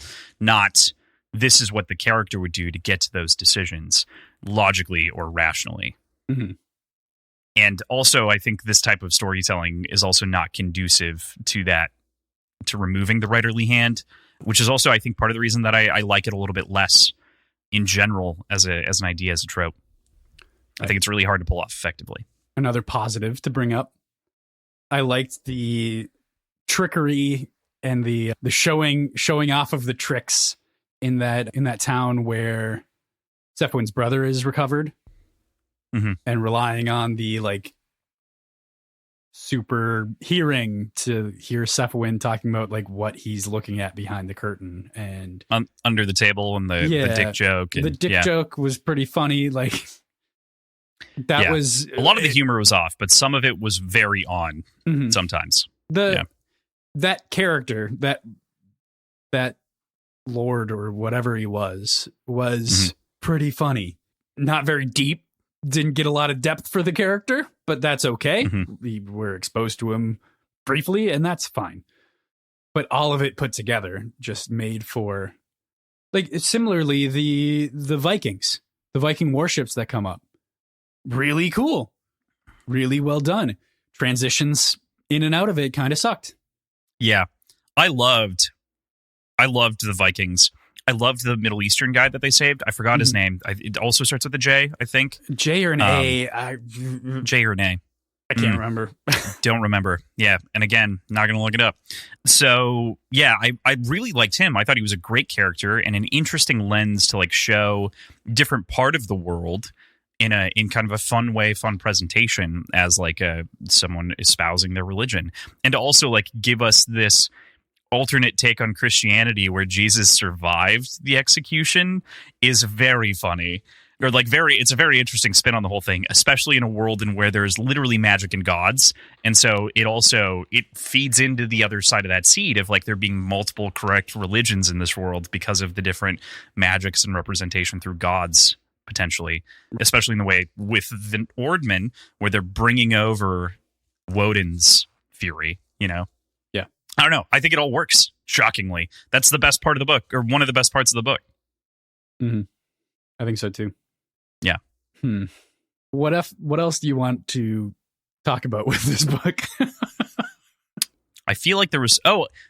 Not, this is what the character would do to get to those decisions logically or rationally. Mm-hmm. And also, I think this type of storytelling is also not conducive to that, to removing the writerly hand, which is also, I think, part of the reason that I like it a little bit less in general as an idea, as a trope. I think it's really hard to pull off effectively. Another positive to bring up. I liked the trickery and the showing off of the tricks in that town where Sephuin's brother is recovered, and relying on the like super hearing to hear Sephuin talking about like what he's looking at behind the curtain and under the table, and the dick joke. And, the dick joke was pretty funny. Like that was a lot of the humor was off, but some of it was very on sometimes. That character, that lord or whatever he was pretty funny. Not very deep. Didn't get a lot of depth for the character, but that's okay. We were exposed to him briefly, and that's fine. But all of it put together just made for, like, similarly, the Vikings, the Viking warships that come up. Really cool. Really well done. Transitions in and out of it kind of sucked. Yeah. I loved the Vikings. I loved the Middle Eastern guy that they saved. I forgot his name. It also starts with a J, I think. J or an A? J or an A. I can't remember. Don't remember. Yeah. And again, not going to look it up. So, yeah, I really liked him. I thought he was a great character and an interesting lens to like show different part of the world in kind of a fun way, fun presentation as like someone espousing their religion. And to also like give us this alternate take on Christianity where Jesus survived the execution is very funny. Or like it's a very interesting spin on the whole thing, especially in a world in where there's literally magic and gods. And so it feeds into the other side of that seed of like there being multiple correct religions in this world because of the different magics and representation through gods, potentially, especially in the way with the Ordmen where they're bringing over Woden's fury, you know? Yeah. I don't know. I think it all works, shockingly. That's the best part of the book, or one of the best parts of the book. I think so too. Yeah. What else do you want to talk about with this book? I feel like there was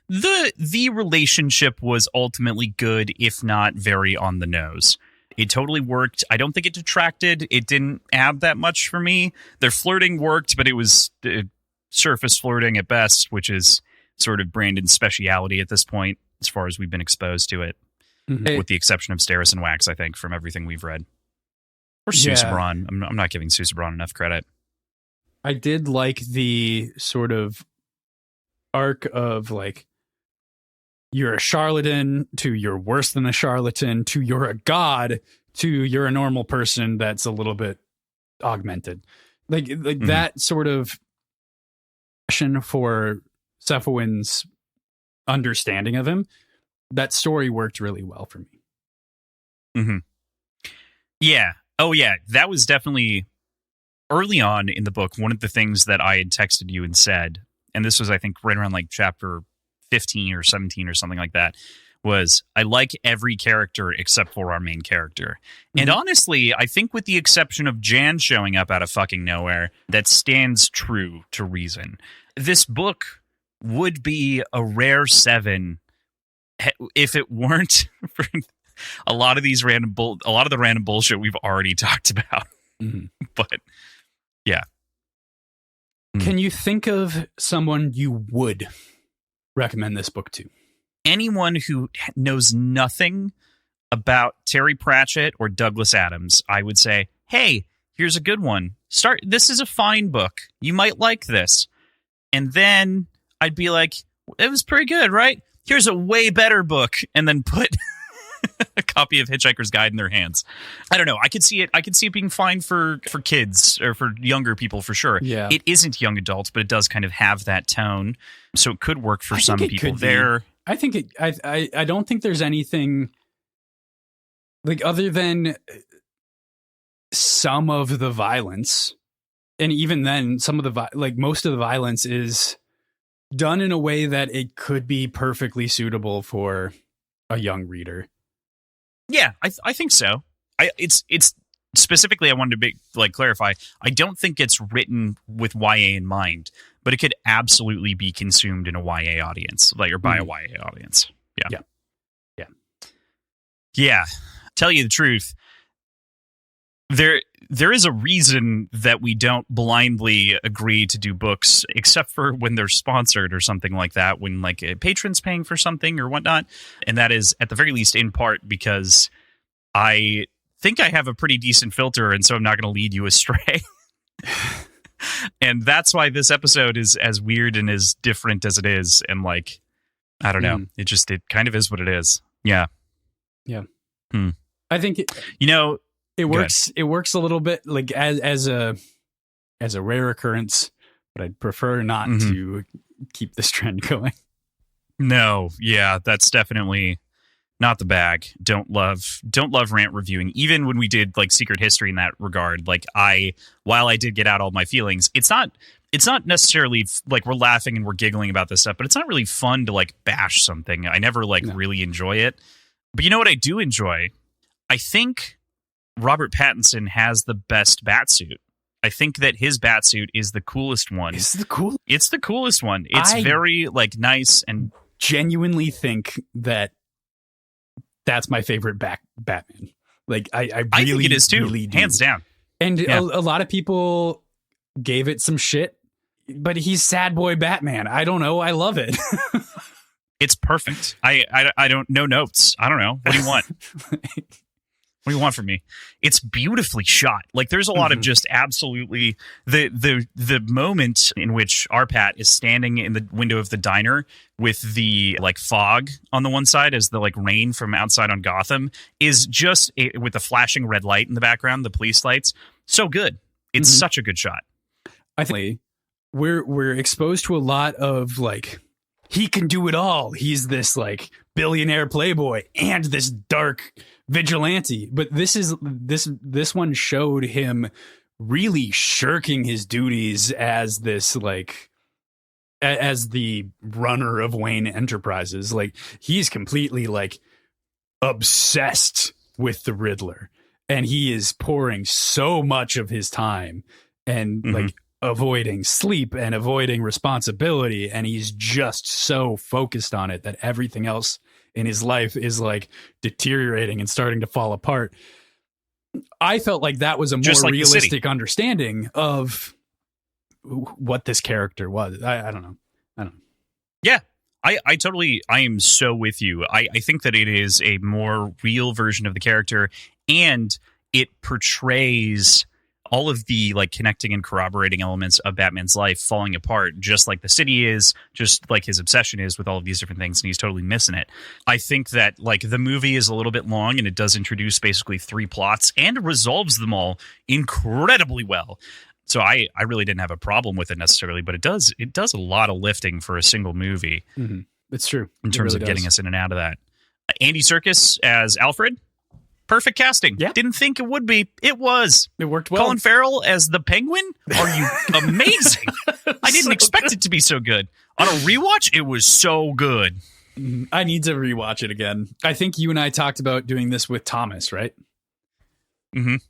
the relationship was ultimately good, if not very on the nose. It totally worked. I don't think it detracted. It didn't add that much for me. Their flirting worked, but it was surface flirting at best, which is sort of Brandon's speciality at this point, as far as we've been exposed to it, with the exception of Steris and Wax, I think, from everything we've read. Or Susebron. I'm not giving Susebron enough credit. I did like the sort of arc of like, you're a charlatan to you're worse than a charlatan to you're a god to you're a normal person that's a little bit augmented. Like that sort of passion for Sephuin's understanding of him. That story worked really well for me. Yeah. Oh, yeah. That was definitely early on in the book. One of the things that I had texted you and said, and this was, I think, right around like chapter 15 or 17 or something like that, was I like every character except for our main character. And honestly, I think with the exception of Jan showing up out of fucking nowhere, that stands true to reason. This book would be a rare 7 if it weren't for a lot of the random bullshit we've already talked about. But yeah. Can you think of someone you would recommend this book to? Anyone who knows nothing about Terry Pratchett or Douglas Adams, I would say, hey, here's a good one. This is a fine book. You might like this. And then I'd be like, it was pretty good, right? Here's a way better book. And then put a copy of Hitchhiker's Guide in their hands. I don't know. I could see it being fine for kids or for younger people for sure. Yeah. It isn't young adults, but it does kind of have that tone. So it could work for some people there. I think I don't think there's anything like other than some of the violence. And even then some of the most of the violence is done in a way that it could be perfectly suitable for a young reader. Yeah, I think so. It's specifically, I wanted to clarify. I don't think it's written with YA in mind, but it could absolutely be consumed in a YA audience, or by a YA audience. Yeah. Tell you the truth, there is a reason that we don't blindly agree to do books, except for when they're sponsored or something like that, when like a patron's paying for something or whatnot. And that is at the very least in part because I think I have a pretty decent filter, and so I'm not going to lead you astray. And that's why this episode is as weird and as different as it is. And like, I don't know. It kind of is what it is. Yeah. Yeah. I think it works. It works a little bit like as a rare occurrence, but I'd prefer not to keep this trend going. No, yeah, that's definitely not the bag. Don't love rant reviewing. Even when we did like Secret History in that regard, like while I did get out all my feelings, it's not necessarily like we're laughing and we're giggling about this stuff, but it's not really fun to like bash something. I never really enjoy it. But you know what I do enjoy? I think Robert Pattinson has the best batsuit. I think that his batsuit is the coolest one. It's the coolest one. It's very like nice, and genuinely think that's my favorite Batman. Like I really think it is too, really hands down. And a lot of people gave it some shit, but he's sad boy Batman. I don't know. I love it. It's perfect. I don't know notes. I don't know. What do you want? What do you want from me? It's beautifully shot. Like there's a lot of just absolutely the moment in which Arpat is standing in the window of the diner with the like fog on the one side as the like rain from outside on Gotham is just with the flashing red light in the background, the police lights. So good. It's such a good shot. I think we're exposed to a lot of like, he can do it all. He's this like billionaire playboy and this dark vigilante. But this one showed him really shirking his duties as this like as the runner of Wayne Enterprises. Like he's completely like obsessed with the Riddler, and he is pouring so much of his time and like avoiding sleep and avoiding responsibility, and he's just so focused on it that everything else in his life is like deteriorating and starting to fall apart. I felt like that was a more like realistic understanding of what this character was. I don't know. Yeah, I am so with you. I think that it is a more real version of the character, and it portrays all of the like connecting and corroborating elements of Batman's life falling apart, just like the city is, just like his obsession is with all of these different things, and he's totally missing it. I think that like the movie is a little bit long, and it does introduce basically 3 plots and resolves them all incredibly well. So I really didn't have a problem with it necessarily, but it does a lot of lifting for a single movie. It's true. In terms of getting us in and out of that. Andy Serkis as Alfred. Perfect casting. Yeah. Didn't think it would be. It was. It worked well. Colin Farrell as the Penguin? Are you amazing? I didn't expect it to be so good. On a rewatch, it was so good. I need to rewatch it again. I think you and I talked about doing this with Thomas, right?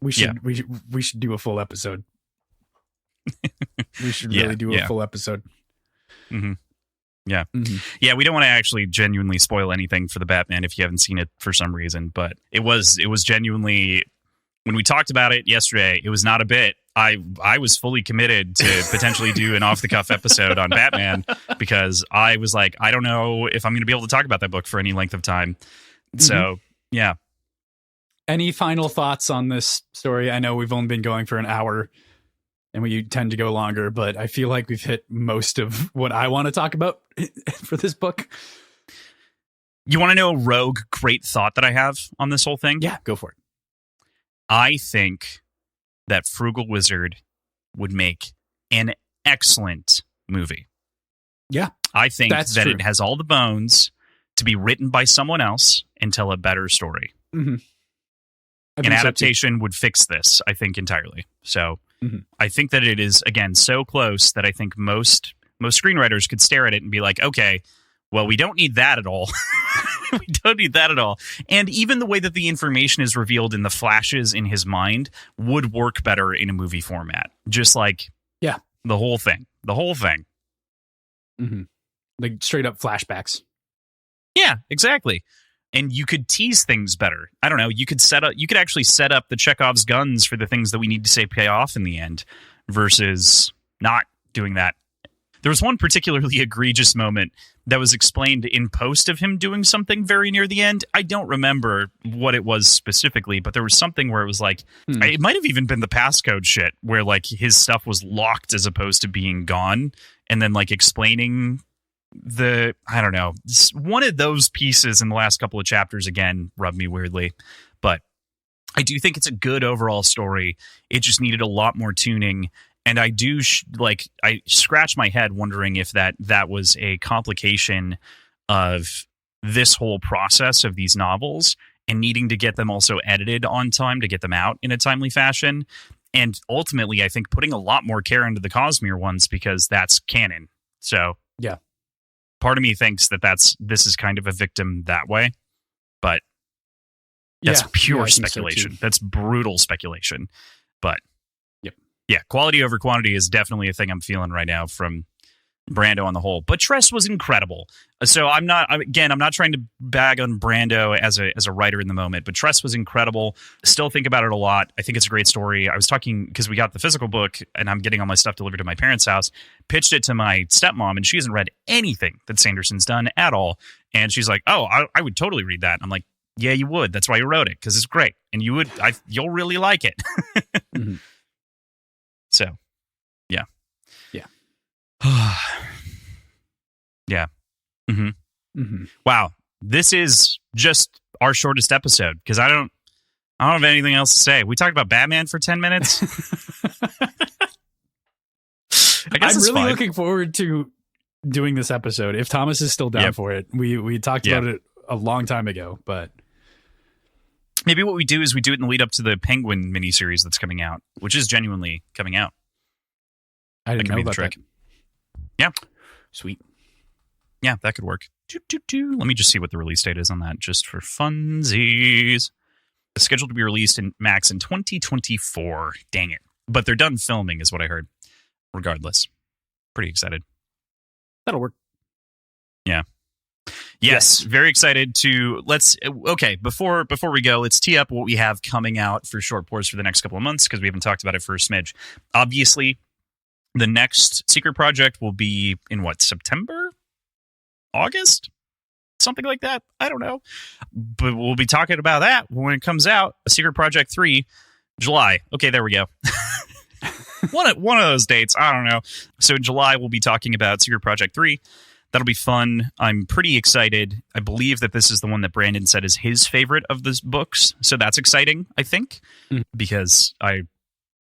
We should do a full episode. We should really do a full episode. Yeah. Yeah, we don't want to actually genuinely spoil anything for the Batman if you haven't seen it for some reason, but it was genuinely, when we talked about it yesterday, it was not a bit. I was fully committed to potentially do an off-the-cuff episode on Batman because I was like, I don't know if I'm going to be able to talk about that book for any length of time. So, yeah. Any final thoughts on this story? I know we've only been going for an hour, and we tend to go longer, but I feel like we've hit most of what I want to talk about for this book. You want to know a rogue great thought that I have on this whole thing? Yeah, go for it. I think that Frugal Wizard would make an excellent movie. Yeah. I think that true. It has all the bones to be written by someone else and tell a better story. An adaptation would fix this, I think, entirely. So I think that it is, again, so close that I think most screenwriters could stare at it and be like, okay, well, we don't need that at all. We don't need that at all. And even the way that the information is revealed in the flashes in his mind would work better in a movie format. Just like, the whole thing. Like straight up flashbacks. Yeah, exactly. and you could tease things better. I don't know. You could actually set up the Chekhov's guns for the things that we need to say pay off in the end versus not doing that. There was one particularly egregious moment that was explained in post of him doing something very near the end. I don't remember what it was specifically, but there was something where it was like, it might have even been the passcode shit, where like his stuff was locked as opposed to being gone, and then like explaining I don't know, one of those pieces in the last couple of chapters again rubbed me weirdly. But I do think it's a good overall story. It just needed a lot more tuning. And I do I scratch my head wondering if that was a complication of this whole process of these novels and needing to get them also edited on time to get them out in a timely fashion. And ultimately, I think putting a lot more care into the Cosmere ones because that's canon. So yeah, part of me thinks this is kind of a victim that way, but that's pure speculation. So that's brutal speculation, but. Yeah, quality over quantity is definitely a thing I'm feeling right now from Brando on the whole. But Tress was incredible. So I'm not trying to bag on Brando as a writer in the moment, but Tress was incredible. Still think about it a lot. I think it's a great story. I was talking, because we got the physical book and I'm getting all my stuff delivered to my parents' house, pitched it to my stepmom, and she hasn't read anything that Sanderson's done at all. And she's like, oh, I would totally read that. I'm like, yeah, you would. That's why you wrote it, because it's great. And you'll really like it. Mm-hmm. So, yeah. Yeah. Yeah. Mm-hmm. Mm-hmm. Wow. This is just our shortest episode because I don't have anything else to say. We talked about Batman for 10 minutes. I'm really looking forward to doing this episode. If Thomas is still down for it. We talked about it a long time ago, but maybe what we do is we do it in the lead up to the Penguin miniseries that's coming out, which is genuinely coming out. I didn't know about that. Yeah. Sweet. Yeah, that could work. Let me just see what the release date is on that, just for funsies. It's scheduled to be released in Max in 2024. Dang it. But they're done filming, is what I heard. Regardless. Pretty excited. That'll work. Yeah. Yes, very excited to before we go, let's tee up what we have coming out for Short Pours for the next couple of months, because we haven't talked about it for a smidge. Obviously, the next secret project will be in September? August? Something like that. I don't know. But we'll be talking about that when it comes out. A Secret Project 3, July. Okay, there we go. one of those dates. I don't know. So in July, we'll be talking about Secret Project 3. That'll be fun. I'm pretty excited. I believe that this is the one that Brandon said is his favorite of the books. So that's exciting, I think, because I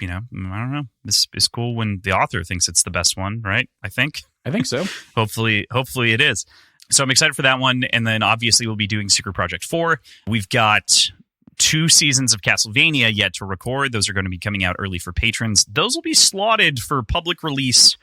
don't know. This is cool when the author thinks it's the best one, right? I think so. Hopefully it is. So I'm excited for that one. And then obviously we'll be doing Secret Project 4. We've got 2 seasons of Castlevania yet to record. Those are going to be coming out early for patrons. Those will be slotted for public release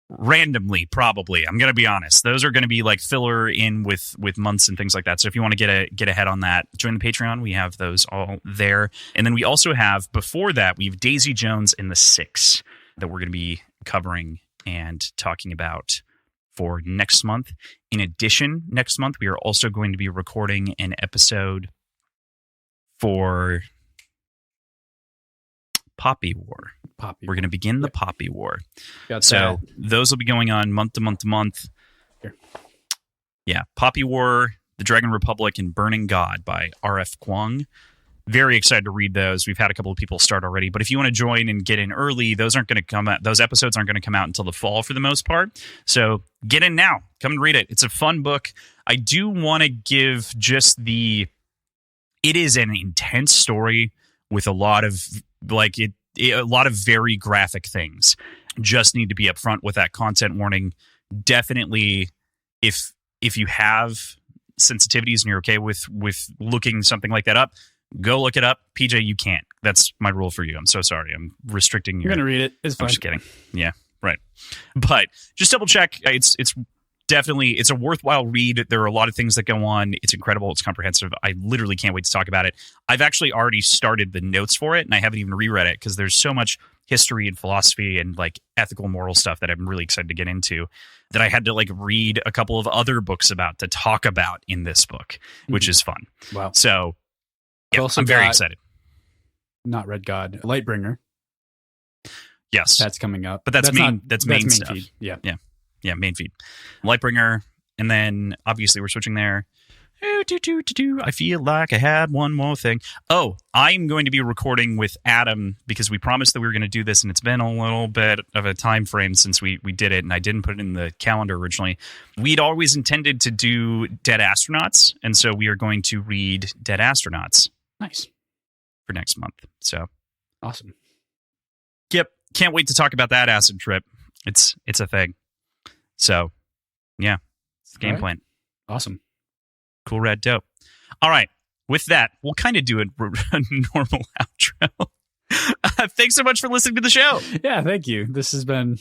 randomly, probably. I'm going to be honest. Those are going to be like filler in with months and things like that. So if you want to get ahead on that, join the Patreon. We have those all there. And then we also have, before that, we have Daisy Jones and the Six that we're going to be covering and talking about for next month. In addition, next month, we are also going to be recording an episode for Poppy War. We're going to begin the Poppy War. So those will be going on month to month to month. Here. Yeah. Poppy War, The Dragon Republic, and Burning God by R.F. Kuang. Very excited to read those. We've had a couple of people start already, but if you want to join and get in early, those episodes aren't going to come out until the fall for the most part. So get in now. Come and read it. It's a fun book. I do want to give it is an intense story with a lot of a lot of very graphic things. Just need to be upfront with that content warning. Definitely, if you have sensitivities and you're okay with looking something like that up, go look it up. PJ, you can't. That's my rule for you. I'm so sorry. I'm restricting you. You're going to read it. It's fine. I'm just kidding. Yeah, right. But just double check. It's definitely, it's a worthwhile read. There are a lot of things that go on. It's incredible. It's comprehensive. I literally can't wait to talk about it. I've actually already started the notes for it, and I haven't even reread it because there's so much history and philosophy and like ethical moral stuff that I'm really excited to get into, that I had to like read a couple of other books about to talk about in this book, which is fun. Wow. So yeah, I'm very excited. Not Red God, Lightbringer. Yes. That's coming up. But that's main stuff. Feed. Yeah. Yeah, main feed. Lightbringer, and then obviously we're switching there. I feel like I had one more thing. Oh, I'm going to be recording with Adam because we promised that we were going to do this, and it's been a little bit of a time frame since we did it, and I didn't put it in the calendar originally. We'd always intended to do Dead Astronauts, and so we are going to read Dead Astronauts. Nice. For next month. So awesome. Yep. Can't wait to talk about that acid trip. It's a thing. So yeah, it's the game plan. Awesome. Cool, rad, dope. All right. With that, we'll kind of do a normal outro. Thanks so much for listening to the show. Yeah, thank you. This has been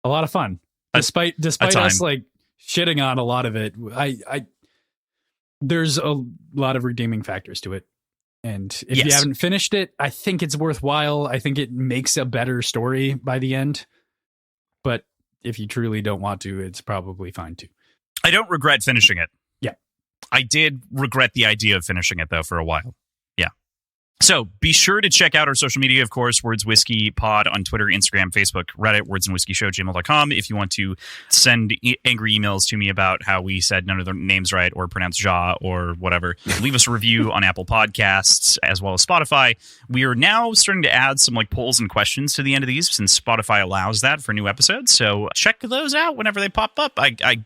a lot of fun. Despite us like shitting on a lot of it, I there's a lot of redeeming factors to it. And if you haven't finished it, I think it's worthwhile. I think it makes a better story by the end. But if you truly don't want to, it's probably fine too. I don't regret finishing it. Yeah. I did regret the idea of finishing it, though, for a while. Yeah. So be sure to check out our social media, of course, Words Whiskey Pod on Twitter, Instagram, Facebook, Reddit, wordsandwhiskeyshow@gmail.com. If you want to send angry emails to me about how we said none of their names right or pronounced ja or whatever, leave us a review on Apple Podcasts as well as Spotify. We are now starting to add some like polls and questions to the end of these since Spotify allows that for new episodes. So check those out whenever they pop up. I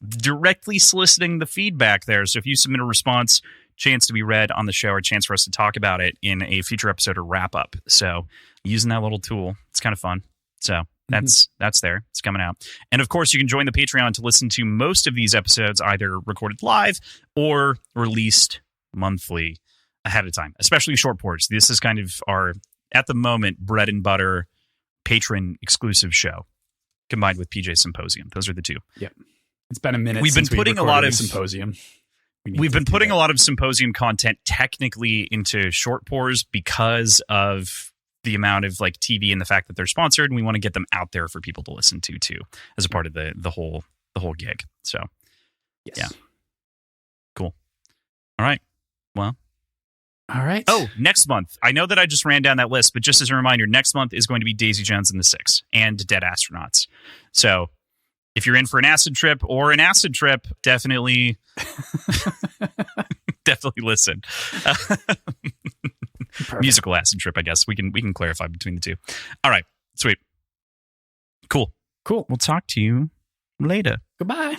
directly soliciting the feedback there. So if you submit a response, chance to be read on the show or chance for us to talk about it in a future episode or wrap up. So using that little tool, it's kind of fun. So that's there. It's coming out. And of course, you can join the Patreon to listen to most of these episodes either recorded live or released monthly ahead of time, especially short ports. This is kind of our, at the moment, bread and butter patron exclusive show combined with PJ Symposium. Those are the two. Yep. It's been a minute. We've been putting a lot of Symposium. We've been putting a lot of Symposium content technically into short pours because of the amount of like TV and the fact that they're sponsored, and we want to get them out there for people to listen to too, as a part of the whole gig. So, yes. Yeah, cool. All right. Well, all right. Oh, next month. I know that I just ran down that list, but just as a reminder, next month is going to be Daisy Jones and the Six and Dead Astronauts. So, if you're in for an acid trip, definitely listen. Musical acid trip, I guess. We can clarify between the two. All right. Sweet. Cool. We'll talk to you later. Goodbye.